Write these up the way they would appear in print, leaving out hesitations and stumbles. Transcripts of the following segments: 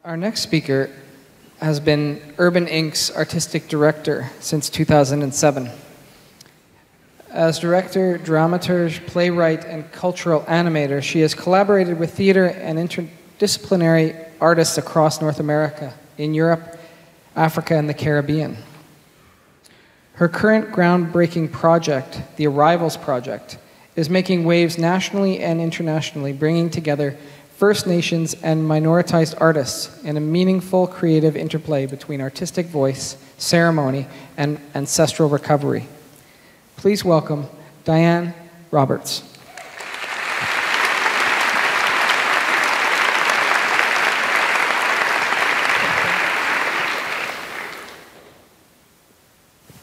Our next speaker has been Urban Inc.'s artistic director since 2007. As director, dramaturge, playwright, and cultural animator, she has collaborated with theater and interdisciplinary artists across North America, in Europe, Africa, and the Caribbean. Her current groundbreaking project, the Arrivals Project, is making waves nationally and internationally, bringing together First Nations and minoritized artists in a meaningful creative interplay between artistic voice, ceremony, and ancestral recovery. Please welcome Diane Roberts.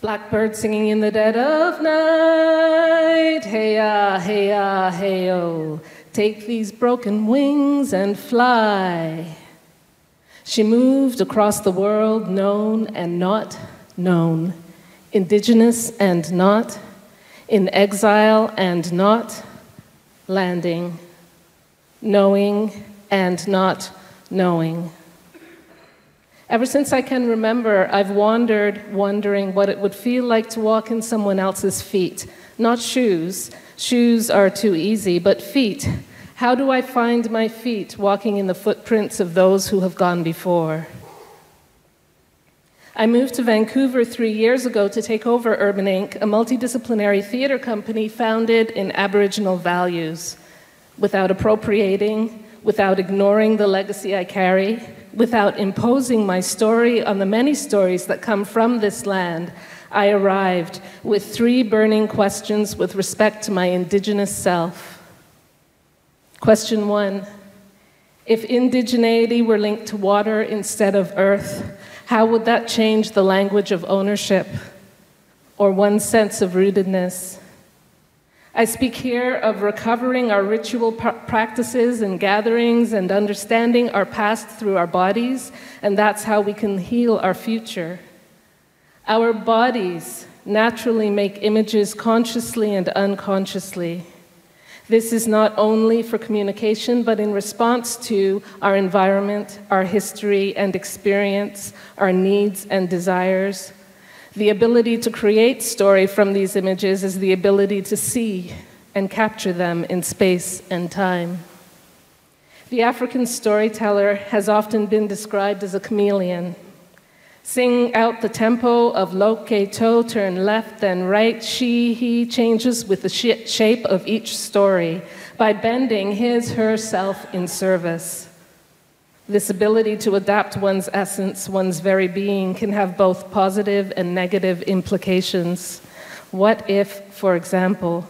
Blackbird singing in the dead of night, hey-ya, hey-ya, hey-oh. Take these broken wings and fly. She moved across the world, known and not known, indigenous and not, in exile and not, landing, knowing and not knowing. Ever since I can remember, I've wandered, wondering what it would feel like to walk in someone else's feet. Not shoes. Shoes are too easy, but feet. How do I find my feet walking in the footprints of those who have gone before? I moved to Vancouver 3 years ago to take over Urban Inc., a multidisciplinary theater company founded in Aboriginal values, without appropriating, without ignoring the legacy I carry, without imposing my story on the many stories that come from this land. I arrived with 3 burning questions with respect to my Indigenous self. Question 1, if indigeneity were linked to water instead of earth, how would that change the language of ownership or one's sense of rootedness? I speak here of recovering our ritual practices and gatherings and understanding our past through our bodies, and that's how we can heal our future. Our bodies naturally make images consciously and unconsciously. This is not only for communication, but in response to our environment, our history and experience, our needs and desires. The ability to create story from these images is the ability to see and capture them in space and time. The African storyteller has often been described as a chameleon. Sing out the tempo of loke-to, turn left then right, she, he changes with the shape of each story by bending his, herself in service. This ability to adapt one's essence, one's very being, can have both positive and negative implications. What if, for example,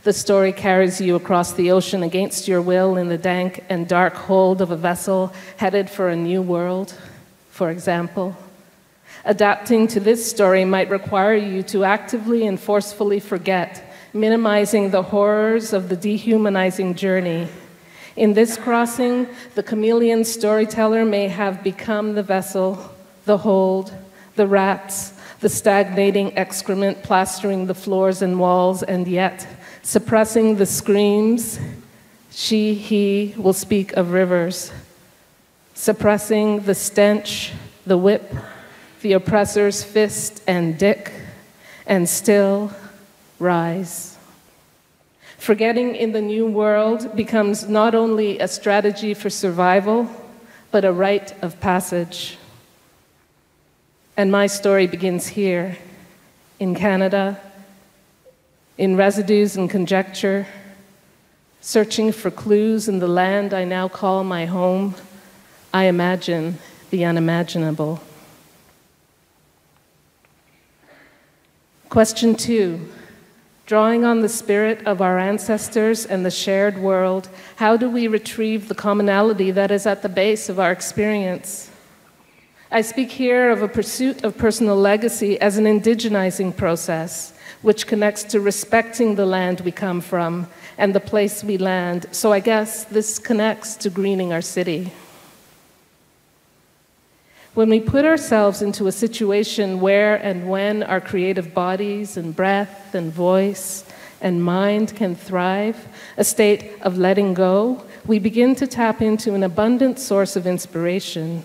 the story carries you across the ocean against your will in the dank and dark hold of a vessel headed for a new world, for example? Adapting to this story might require you to actively and forcefully forget, minimizing the horrors of the dehumanizing journey. In this crossing, the chameleon storyteller may have become the vessel, the hold, the rats, the stagnating excrement plastering the floors and walls, and yet, suppressing the screams, she, he will speak of rivers. Suppressing the stench, the whip, the oppressor's fist and dick, and still rise. Forgetting in the new world becomes not only a strategy for survival, but a rite of passage. And my story begins here, in Canada, in residues and conjecture, searching for clues in the land I now call my home. I imagine the unimaginable. Question 2. Drawing on the spirit of our ancestors and the shared world, how do we retrieve the commonality that is at the base of our experience? I speak here of a pursuit of personal legacy as an indigenizing process, which connects to respecting the land we come from and the place we land. So I guess this connects to greening our city. When we put ourselves into a situation where and when our creative bodies and breath and voice and mind can thrive, a state of letting go, we begin to tap into an abundant source of inspiration.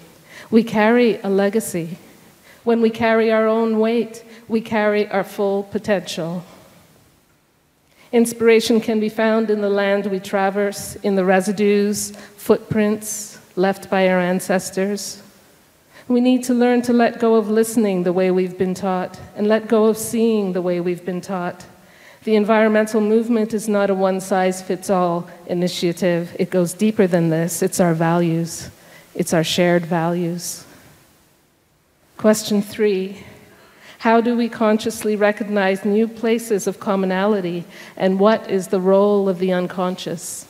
We carry a legacy. When we carry our own weight, we carry our full potential. Inspiration can be found in the land we traverse, in the residues, footprints left by our ancestors. We need to learn to let go of listening the way we've been taught and let go of seeing the way we've been taught. The environmental movement is not a one-size-fits-all initiative. It goes deeper than this. It's our values. It's our shared values. Question 3. How do we consciously recognize new places of commonality, and what is the role of the unconscious?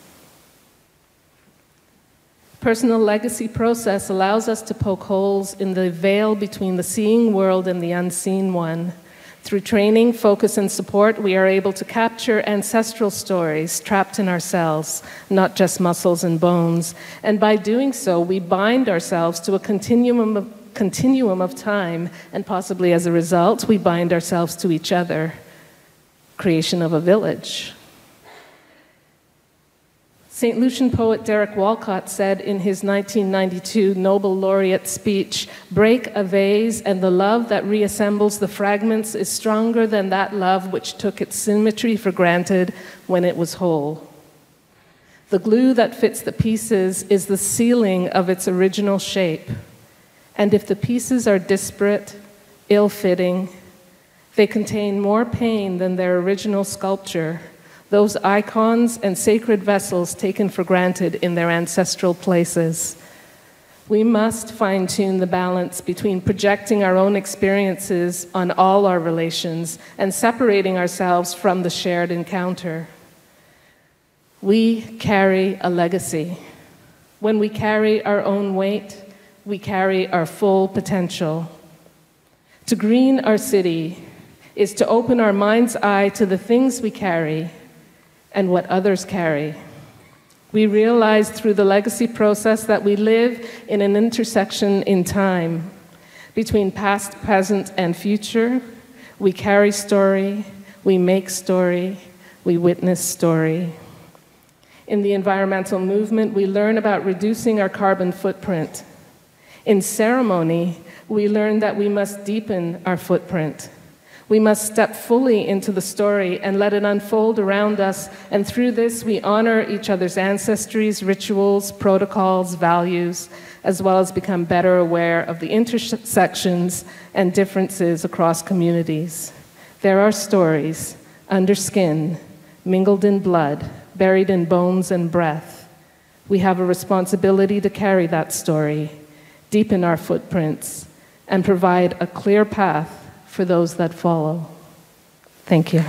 Personal legacy process allows us to poke holes in the veil between the seeing world and the unseen one. Through training, focus, and support, we are able to capture ancestral stories trapped in ourselves, not just muscles and bones. And by doing so, we bind ourselves to a continuum of time, and possibly as a result, we bind ourselves to each other. Creation of a village. St. Lucian poet Derek Walcott said in his 1992 Nobel laureate speech, "Break a vase and the love that reassembles the fragments is stronger than that love which took its symmetry for granted when it was whole. The glue that fits the pieces is the sealing of its original shape. And if the pieces are disparate, ill-fitting, they contain more pain than their original sculpture, those icons and sacred vessels taken for granted in their ancestral places. We must fine-tune the balance between projecting our own experiences on all our relations and separating ourselves from the shared encounter. We carry a legacy. When we carry our own weight, we carry our full potential. To green our city is to open our mind's eye to the things we carry and what others carry. We realize through the legacy process that we live in an intersection in time. Between past, present, and future, we carry story, we make story, we witness story. In the environmental movement, we learn about reducing our carbon footprint. In ceremony, we learn that we must deepen our footprint. We must step fully into the story and let it unfold around us, and through this we honor each other's ancestries, rituals, protocols, values, as well as become better aware of the intersections and differences across communities. There are stories under skin, mingled in blood, buried in bones and breath. We have a responsibility to carry that story, deepen our footprints, and provide a clear path for those that follow. Thank you.